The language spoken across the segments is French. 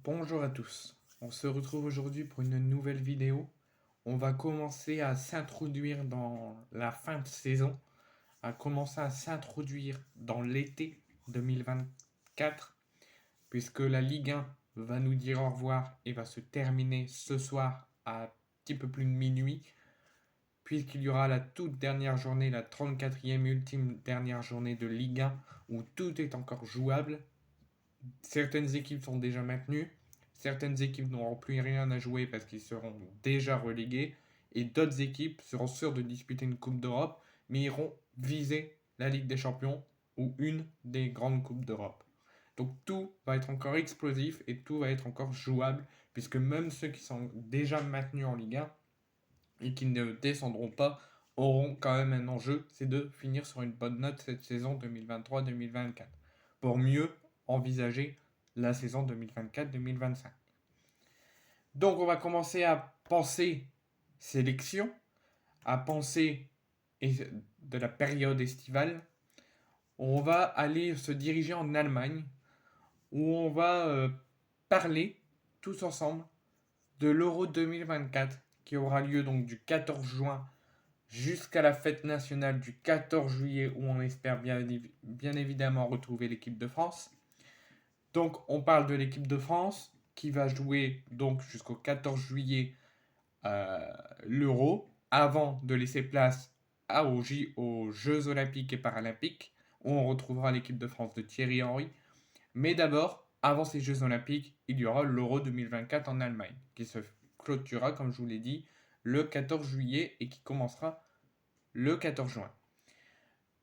Bonjour à tous, on se retrouve aujourd'hui pour une nouvelle vidéo. On va commencer à s'introduire dans la fin de saison, à commencer à s'introduire dans l'été 2024, puisque la Ligue 1 va nous dire au revoir et va se terminer ce soir à un petit peu plus de minuit, puisqu'il y aura la toute dernière journée, la 34e ultime dernière journée de Ligue 1, où tout est encore jouable. Certaines équipes sont déjà maintenues, certaines équipes n'auront plus rien à jouer parce qu'ils seront déjà relégués, et d'autres équipes seront sûres de disputer une Coupe d'Europe, mais iront viser la Ligue des Champions ou une des grandes Coupes d'Europe. Donc tout va être encore explosif et tout va être encore jouable, puisque même ceux qui sont déjà maintenus en Ligue 1 et qui ne descendront pas auront quand même un enjeu, c'est de finir sur une bonne note cette saison 2023-2024, pour mieux envisager la saison 2024-2025. Donc on va commencer à penser sélection, à penser de la période estivale. On va aller se diriger en Allemagne, où on va parler tous ensemble de l'Euro 2024, qui aura lieu donc du 14 juin jusqu'à la fête nationale du 14 juillet, où on espère bien évidemment retrouver l'équipe de France. Donc on parle de l'équipe de France qui va jouer donc jusqu'au 14 juillet euh, l'Euro, avant de laisser place aux Jeux Olympiques et Paralympiques, où on retrouvera l'équipe de France de Thierry Henry. Mais d'abord, avant ces Jeux Olympiques, il y aura l'Euro 2024 en Allemagne, qui se clôturera, comme je vous l'ai dit, le 14 juillet et qui commencera le 14 juin.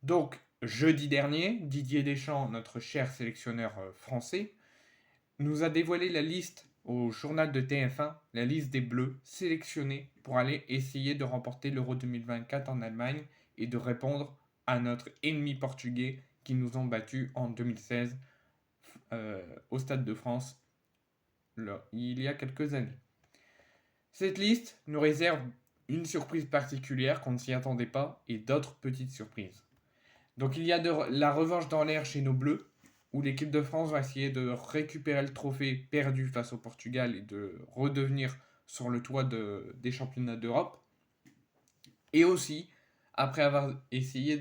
Donc, jeudi dernier, Didier Deschamps, notre cher sélectionneur français, nous a dévoilé la liste au journal de TF1, la liste des Bleus sélectionnés pour aller essayer de remporter l'Euro 2024 en Allemagne et de répondre à notre ennemi portugais qui nous ont battus en 2016 au Stade de France il y a quelques années. Cette liste nous réserve une surprise particulière qu'on ne s'y attendait pas et d'autres petites surprises. Donc il y a la revanche dans l'air chez nos Bleus, où l'équipe de France va essayer de récupérer le trophée perdu face au Portugal et de redevenir sur le toit des championnats d'Europe. Et aussi, après avoir essayé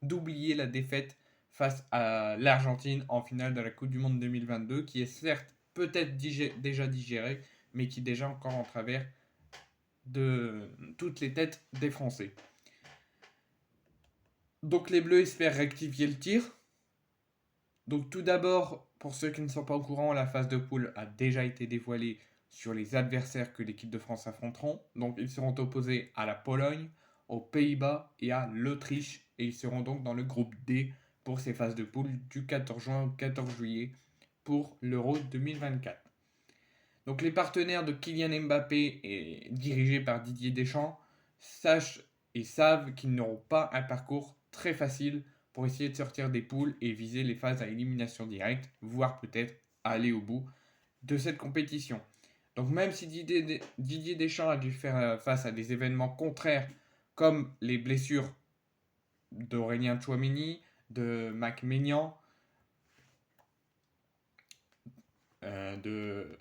d'oublier la défaite face à l'Argentine en finale de la Coupe du Monde 2022, qui est certes peut-être déjà digérée, mais qui est déjà encore en travers de toutes les têtes des Français. Donc les Bleus espèrent rectifier le tir. Donc tout d'abord, pour ceux qui ne sont pas au courant, la phase de poule a déjà été dévoilée sur les adversaires que l'équipe de France affronteront. Donc ils seront opposés à la Pologne, aux Pays-Bas et à l'Autriche. Et ils seront donc dans le groupe D pour ces phases de poule du 14 juin au 14 juillet pour l'Euro 2024. Donc les partenaires de Kylian Mbappé et dirigés par Didier Deschamps sachent et savent qu'ils n'auront pas un parcours très facile pour essayer de sortir des poules et viser les phases à élimination directe, voire peut-être aller au bout de cette compétition. Donc même si Didier Deschamps a dû faire face à des événements contraires comme les blessures d'Aurélien Tchouameni, de Mac Maignan, de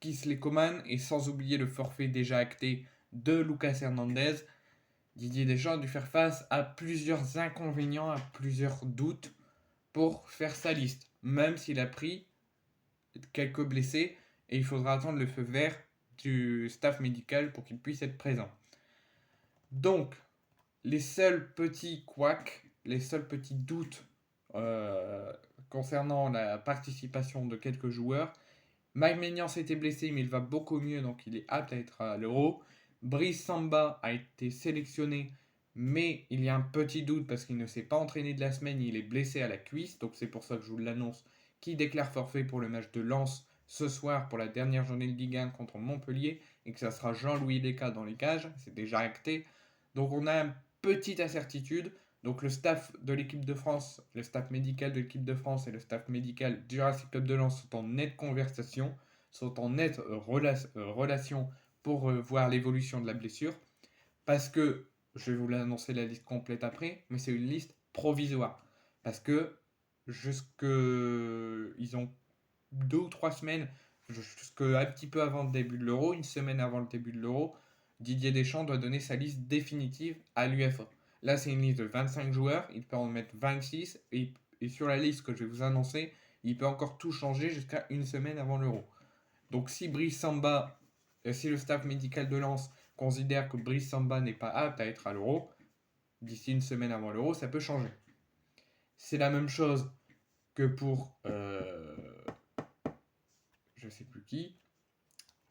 Kingsley Coman et sans oublier le forfait déjà acté de Lucas Hernandez, Didier Deschamps a dû faire face à plusieurs inconvénients, à plusieurs doutes pour faire sa liste, même s'il a pris quelques blessés et il faudra attendre le feu vert du staff médical pour qu'il puisse être présent. Donc, les seuls petits couacs, les seuls petits doutes concernant la participation de quelques joueurs, Mike Maignan s'était blessé, mais il va beaucoup mieux, donc il est apte à être à l'Euro. Brice Samba a été sélectionné, mais il y a un petit doute parce qu'il ne s'est pas entraîné de la semaine, il est blessé à la cuisse, donc c'est pour ça que je vous l'annonce, qui déclare forfait pour le match de Lens ce soir pour la dernière journée de Ligue 1 contre Montpellier, et que ça sera Jean-Louis Leca dans les cages, c'est déjà acté. Donc on a une petite incertitude. Donc le staff de l'équipe de France, le staff médical de l'équipe de France et le staff médical du Racing Club de Lens sont en nette conversation, sont en nette relation pour voir l'évolution de la blessure. Parce que, je vais vous l'annoncer la liste complète après, mais c'est une liste provisoire. Parce que il ils ont 2 ou 3 semaines, un petit peu avant le début de l'Euro, une semaine avant le début de l'Euro, Didier Deschamps doit donner sa liste définitive à l'UEFA. Là, c'est une liste de 25 joueurs, il peut en mettre 26, et sur la liste que je vais vous annoncer, il peut encore tout changer jusqu'à une semaine avant l'Euro. Donc si Brice Samba, si le staff médical de Lens considère que Brice Samba n'est pas apte à être à l'Euro, d'ici une semaine avant l'Euro, ça peut changer. C'est la même chose que pour je sais plus qui.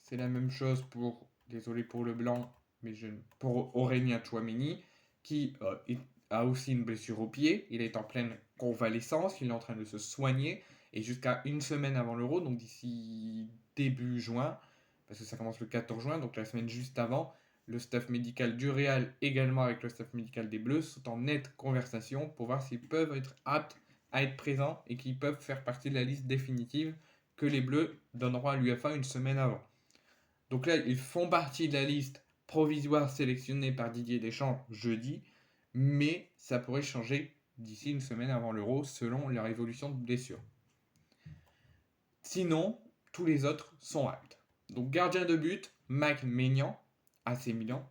C'est la même chose pour, désolé pour le blanc, mais pour Aurélien Tchouameni, qui a aussi une blessure au pied. Il est en pleine convalescence, il est en train de se soigner. Et jusqu'à une semaine avant l'Euro, donc d'ici début juin, parce que ça commence le 14 juin, donc la semaine juste avant, le staff médical du Real, également avec le staff médical des Bleus, sont en nette conversation pour voir s'ils peuvent être aptes à être présents et qu'ils peuvent faire partie de la liste définitive que les Bleus donneront à l'UEFA une semaine avant. Donc là, ils font partie de la liste provisoire sélectionnée par Didier Deschamps jeudi, mais ça pourrait changer d'ici une semaine avant l'Euro selon leur évolution de blessure. Sinon, tous les autres sont aptes. Donc gardien de but, Mike Maignan, AC Milan,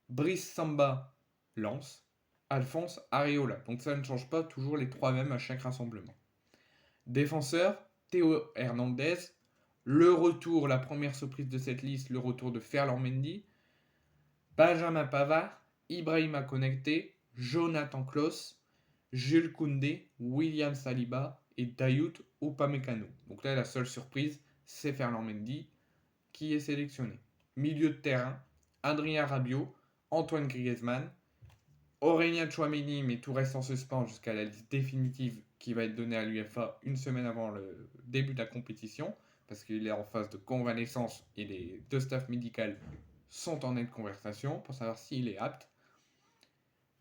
Brice Samba, Lens, Alphonse Areola. Donc ça ne change pas toujours les trois mêmes à chaque rassemblement. Défenseur, Théo Hernandez, le retour, la première surprise de cette liste, le retour de Ferland Mendy, Benjamin Pavard, Ibrahima Konaté, Jonathan Klaus, Jules Koundé, William Saliba et Dayot Upamecano. Donc là, la seule surprise, c'est Ferland Mendy qui est sélectionné. Milieu de terrain, Adrien Rabiot, Antoine Griezmann, Aurélien Tchouameni, mais tout reste en suspens jusqu'à la liste définitive qui va être donnée à l'UEFA une semaine avant le début de la compétition, parce qu'il est en phase de convalescence et les deux staffs médicaux sont en nette conversation pour savoir s'il est apte.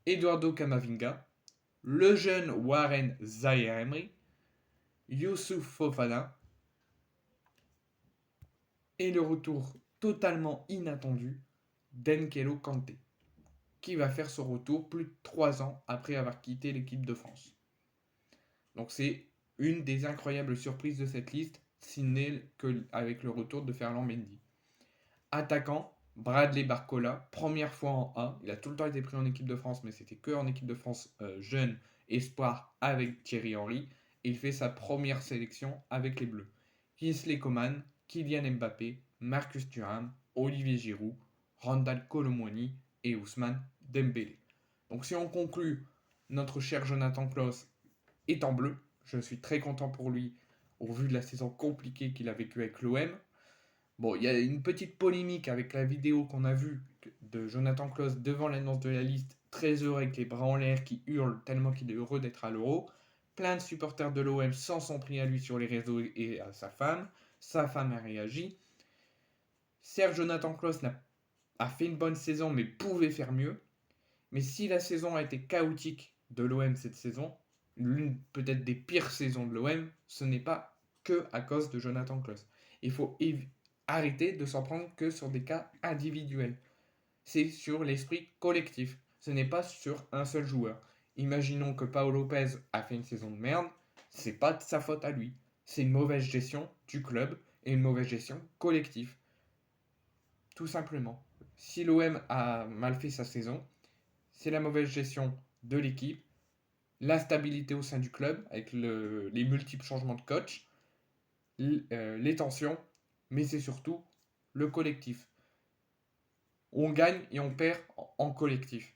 Eduardo Camavinga, le jeune Warren Zaïre-Emery, Youssouf Fofana et le retour totalement inattendu d'Enkelo Kanté, qui va faire son retour plus de 3 ans après avoir quitté l'équipe de France. Donc c'est une des incroyables surprises de cette liste, si n'est qu'avec le retour de Ferland Mendy. Attaquant, Bradley Barcola, première fois en A. Il a tout le temps été pris en équipe de France, mais c'était que en équipe de France jeune, espoir, avec Thierry Henry. Il fait sa première sélection avec les Bleus. Kingsley Coman, Kylian Mbappé, Marcus Thuram, Olivier Giroud, Randal Colomwani et Ousmane Dembélé. Donc si on conclut, notre cher Jonathan Klaus est en bleu. Je suis très content pour lui au vu de la saison compliquée qu'il a vécue avec l'OM. Bon, il y a une petite polémique avec la vidéo qu'on a vue de Jonathan Klaus devant l'annonce de la liste, très heureux avec les bras en l'air qui hurle tellement qu'il est heureux d'être à l'Euro. Plein de supporters de l'OM s'en sont pris à lui sur les réseaux et à sa femme. Sa femme a réagi. Certes, Jonathan Klaus a fait une bonne saison mais pouvait faire mieux. Mais si la saison a été chaotique de l'OM cette saison, l'une peut-être des pires saisons de l'OM, ce n'est pas que à cause de Jonathan Klaus. Il faut arrêter de s'en prendre que sur des cas individuels. C'est sur l'esprit collectif. Ce n'est pas sur un seul joueur. Imaginons que Paolo Lopez a fait une saison de merde, c'est pas de sa faute à lui. C'est une mauvaise gestion du club et une mauvaise gestion collective. Tout simplement. Si l'OM a mal fait sa saison, c'est la mauvaise gestion de l'équipe, l'instabilité au sein du club avec les multiples changements de coach, les tensions, mais c'est surtout le collectif. On gagne et on perd en collectif.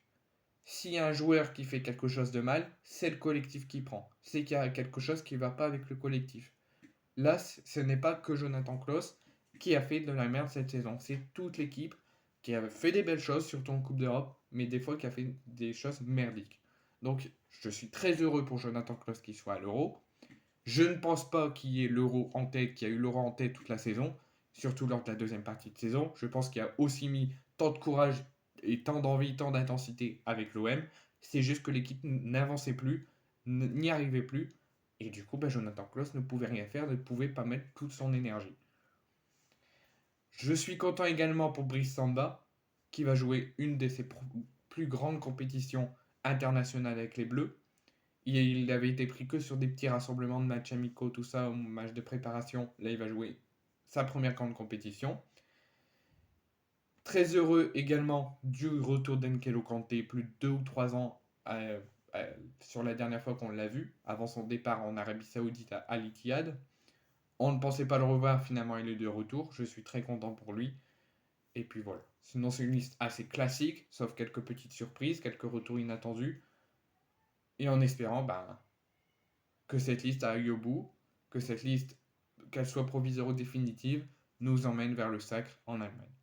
S'il y a un joueur qui fait quelque chose de mal, c'est le collectif qui prend. C'est qu'il y a quelque chose qui ne va pas avec le collectif. Là, ce n'est pas que Jonathan Klaus qui a fait de la merde cette saison. C'est toute l'équipe qui a fait des belles choses, surtout en Coupe d'Europe, mais des fois qui a fait des choses merdiques. Donc, je suis très heureux pour Jonathan Klaus qui soit à l'Euro. Je ne pense pas qu'il y ait l'Euro en tête, qu'il y a eu l'Euro en tête toute la saison, surtout lors de la deuxième partie de saison. Je pense qu'il a aussi mis tant de courage et tant d'envie, tant d'intensité avec l'OM. C'est juste que l'équipe n'avançait plus, n'y arrivait plus. Et du coup, Jonathan Klaus ne pouvait rien faire, ne pouvait pas mettre toute son énergie. Je suis content également pour Brice Samba, qui va jouer une de ses plus grandes compétitions internationales avec les Bleus. Il avait été pris que sur des petits rassemblements de matchs amicaux, tout ça, ou matchs de préparation. Là, il va jouer sa première grande compétition. Très heureux également du retour d'Nkelo Kanté, plus de 2 ou 3 ans sur la dernière fois qu'on l'a vu, avant son départ en Arabie Saoudite à Al Ittihad. On ne pensait pas le revoir, finalement il est de retour, je suis très content pour lui. Et puis voilà. Sinon c'est une liste assez classique, sauf quelques petites surprises, quelques retours inattendus. Et en espérant que cette liste aille au bout, que cette liste, qu'elle soit provisoire ou définitive, nous emmène vers le sacre en Allemagne.